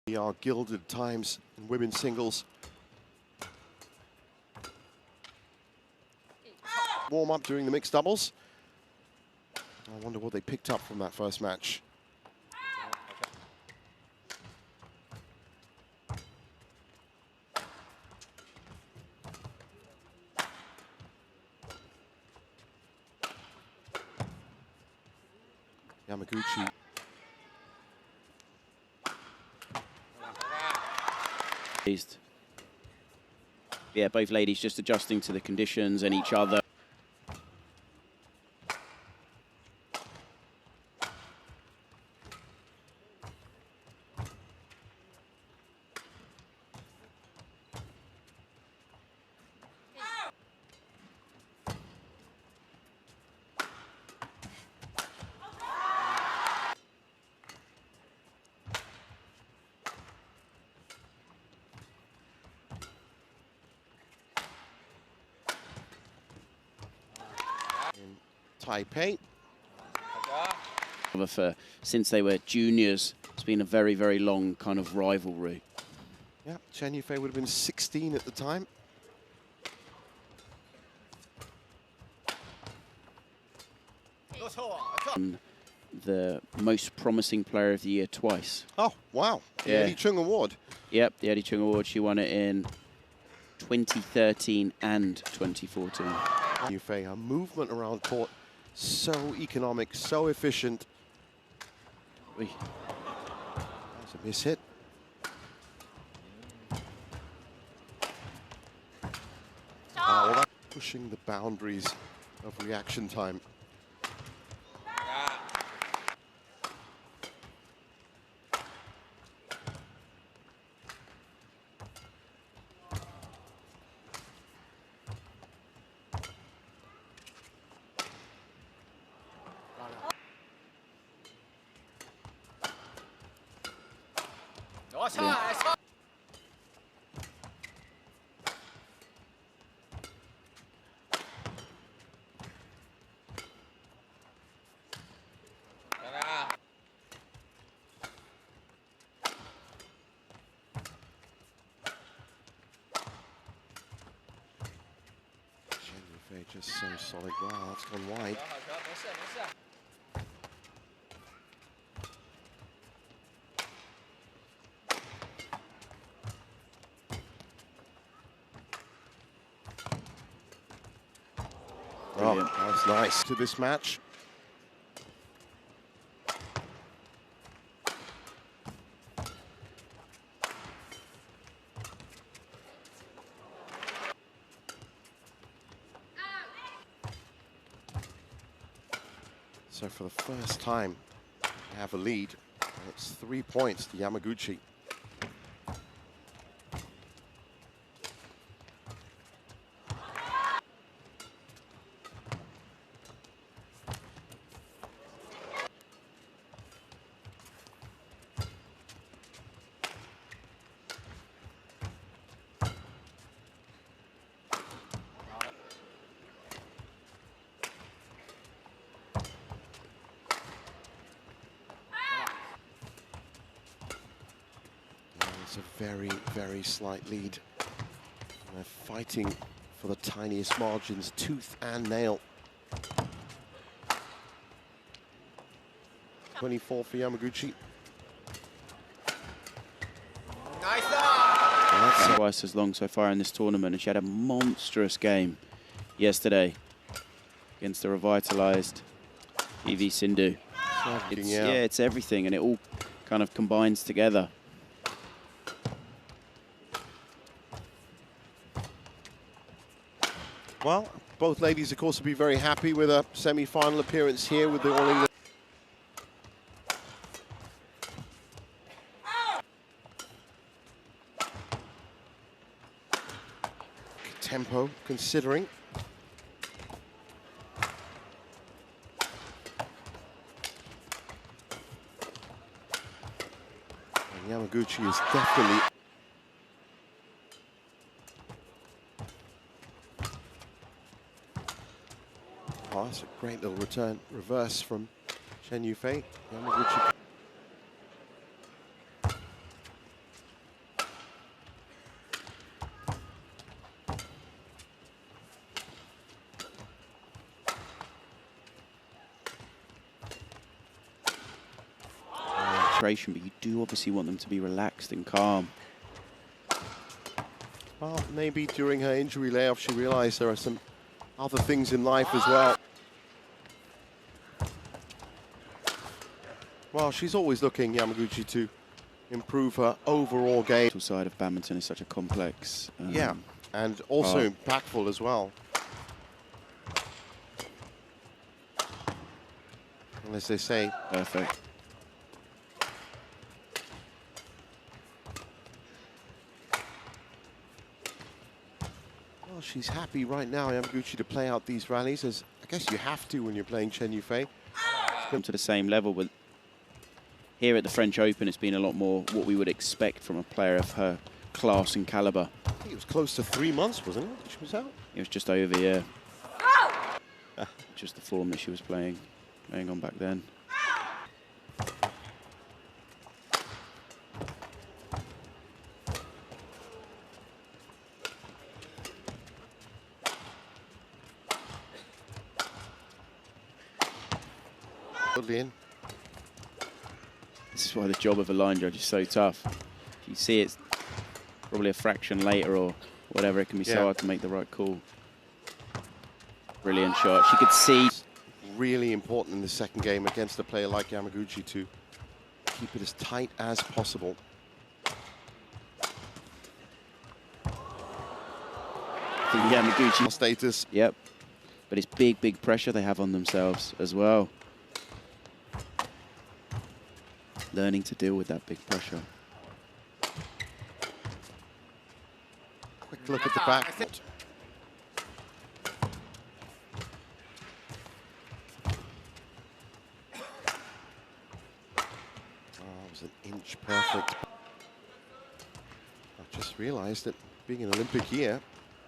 We are gilded times in women's singles. Warm up during the mixed doubles. I wonder what they picked up from that first match. Yamaguchi. Yeah, both ladies just adjusting to the conditions and each other. Taipei. Since they were juniors, it's been a very, very long kind of rivalry. Yeah, Chen Yufei would have been 16 at the time. The most promising player of the year twice. Oh, wow. The Yeah. Eddie Chung Award. Yep, the Eddie Chung Award. She won it in 2013 and 2014. Yufei, her movement around court, so economic, so efficient. Oy. That's a miss hit. Well, that's pushing the boundaries of reaction time. Yeah. Chen Yufei just so solid. Wow, that's gone wide. Oh, that was nice to this match. So for the first time, they have a lead. It's 3 points to Yamaguchi. It's a very, very slight lead. And they're fighting for the tiniest margins, tooth and nail. 24 for Yamaguchi. Nice. Twice as long so far in this tournament, and she had a monstrous game yesterday against the revitalized PV Sindhu. Yeah, it's everything, and it all kind of combines together. Well, both ladies, of course, will be very happy with a semi-final appearance here with the All England. Tempo, considering. And Yamaguchi is definitely. Oh, that's a great little return, reverse from Chen Yufei. Yamaguchi. but you do obviously want them to be relaxed and calm. Well, maybe during her injury layoff, she realized there are some other things in life as well. Well, she's always looking, Yamaguchi, to improve her overall game. The side of badminton is such a complex. Yeah, and also impactful as well. And as they say, perfect. Well, she's happy right now, Yamaguchi, to play out these rallies, as I guess you have to when you're playing Chen Yufei. Come to the same level, but here at the French Open, it's been a lot more what we would expect from a player of her class and caliber. I think it was close to 3 months, wasn't it, that she was out? It was just over, yeah. Just the form that she was playing on back then. In. This is why the job of a line judge is so tough. If you see it's probably a fraction later or whatever, it can be so hard to make the right call. Brilliant shot. She could see. Really important in the second game against a player like Yamaguchi to keep it as tight as possible. The Yamaguchi status. Yep. But it's big, big pressure they have on themselves as well. Learning to deal with that big pressure. Quick look at the back. That was an inch perfect. I just realized that being an Olympic year,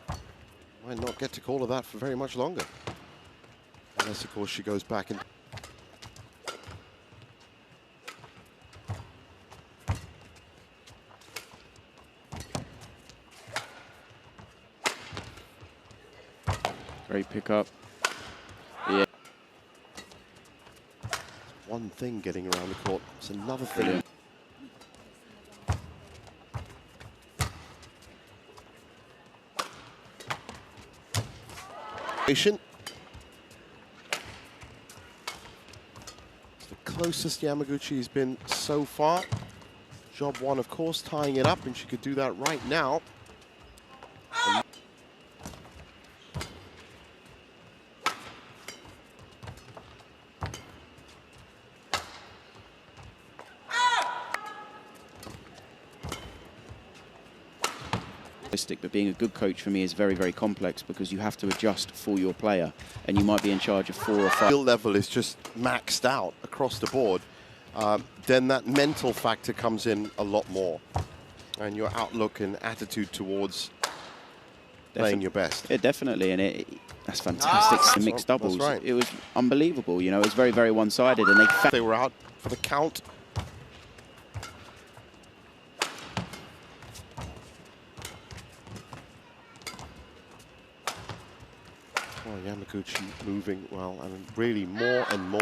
I might not get to call her that for very much longer. Unless, of course, she goes back and... Great pickup. Yeah. One thing getting around the court, it's another thing. Brilliant. It's the closest Yamaguchi's been so far. Job one, of course, tying it up, and she could do that right now. But being a good coach for me is very, very complex because you have to adjust for your player, and you might be in charge of 4 or 5. Skill level is just maxed out across the board. Then that mental factor comes in a lot more, and your outlook and attitude towards playing your best. Yeah, definitely, and that's fantastic. The mixed doubles, that's right. It was unbelievable. You know, it was very, very one-sided, and they were out for the count. Oh, Yamaguchi moving well, and really more and more.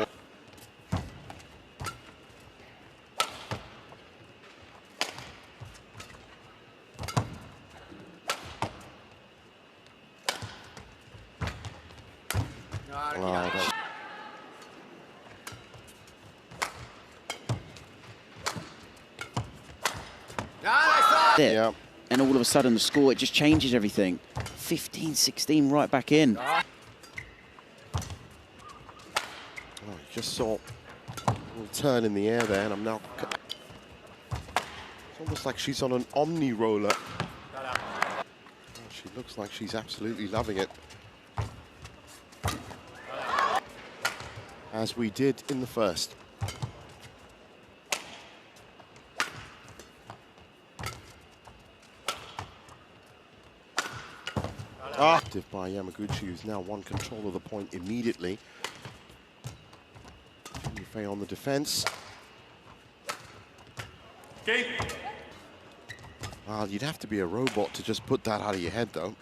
Yeah. And all of a sudden the score, it just changes everything. 15-16 right back in. Oh, just saw a little turn in the air there, and I'm now... It's almost like she's on an omni roller. Oh, she looks like she's absolutely loving it. As we did in the first. Active by Yamaguchi, who's now won control of the point immediately. Yufei on the defense. Okay. You'd have to be a robot to just put that out of your head, though.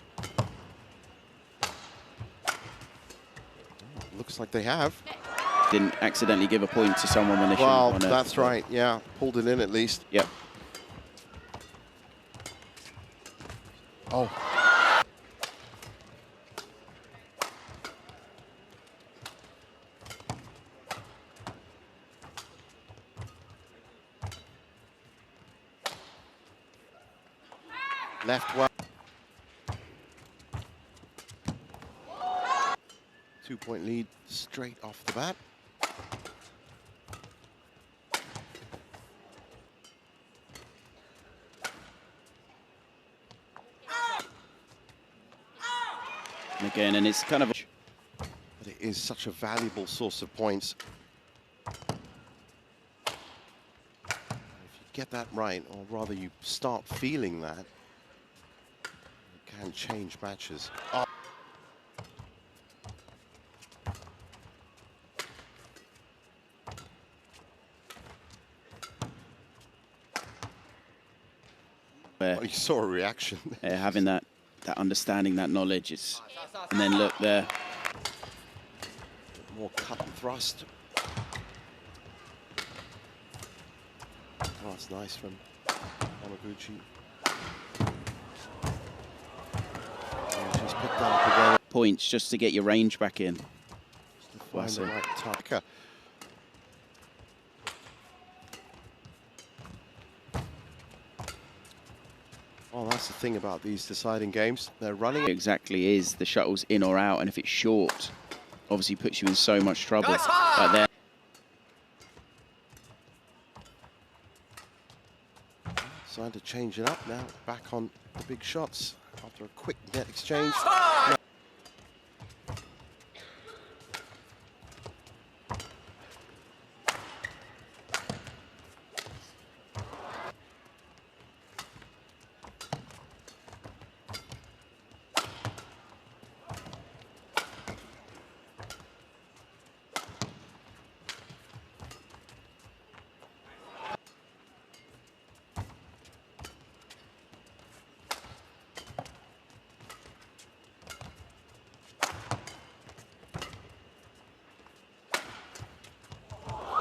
Looks like they have. Didn't accidentally give a point to someone when they shouldn't have won it. That's right, yeah. Pulled it in at least. Yep. Oh. Left well. 2-point lead straight off the bat. And again, and it's kind of... But it is such a valuable source of points. If you get that right, or rather you start feeling that, you can change matches. Oh. Where You saw a reaction. having that understanding, that knowledge, and then look there. More cut and thrust. Oh, that's nice from Yamaguchi. Yeah, she's picked that up again. Points just to get your range back in. Just to find the right target. Well, that's the thing about these deciding games. They're running. It exactly is the shuttle's in or out, and if it's short, obviously puts you in so much trouble. Like there. Decided to change it up now. Back on the big shots after a quick net exchange.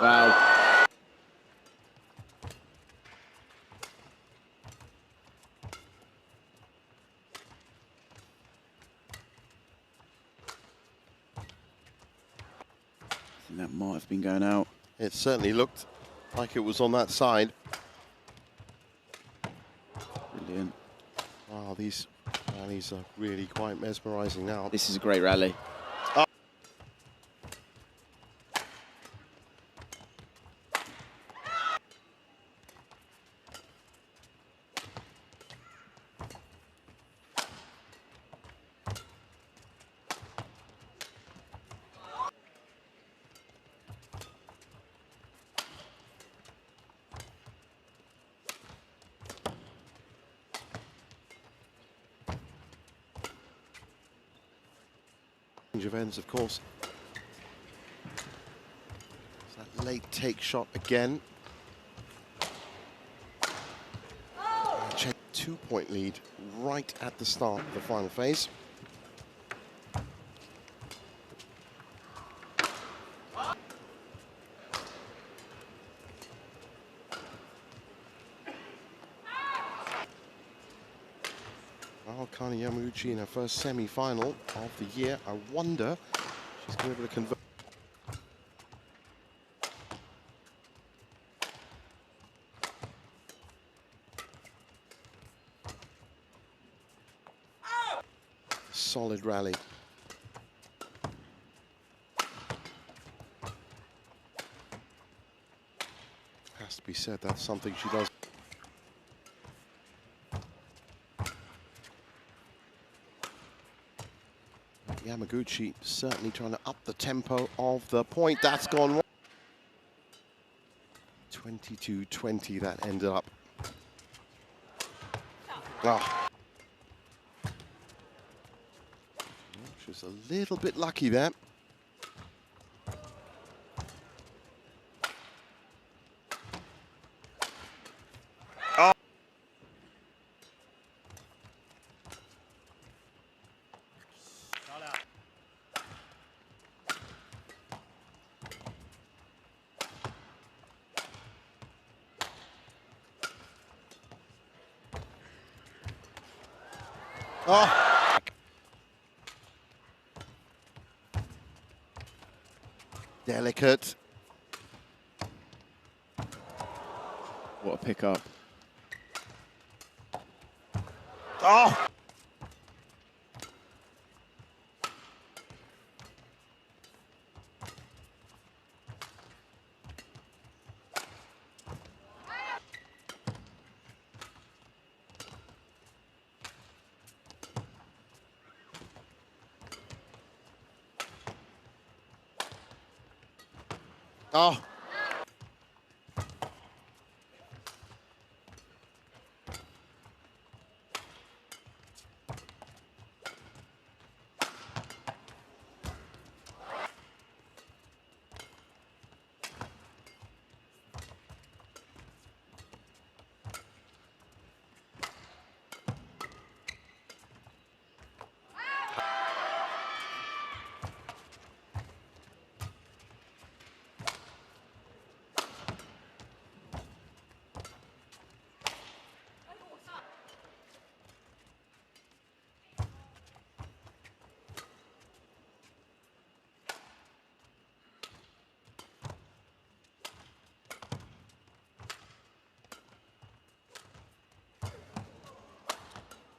Wow. I think that might have been going out. It certainly looked like it was on that side. Brilliant. Wow, these rallies are really quite mesmerizing now. This is a great rally. Change of ends, of course. That late take shot again. 2-point lead right at the start of the final phase. Well, Akane Yamaguchi in her first semi-final of the year. I wonder if she's going to be able to convert. Solid rally. Has to be said, that's something she does. Yamaguchi certainly trying to up the tempo of the point. That's gone wrong. 22-20 that ended up. Oh. She was a little bit lucky there. Oh. Oh! Delicate. What a pick-up. Oh! Oh!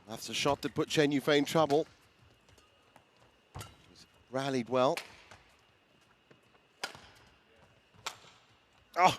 That's a shot that put Chen Yufei in trouble. He's rallied well. Oh!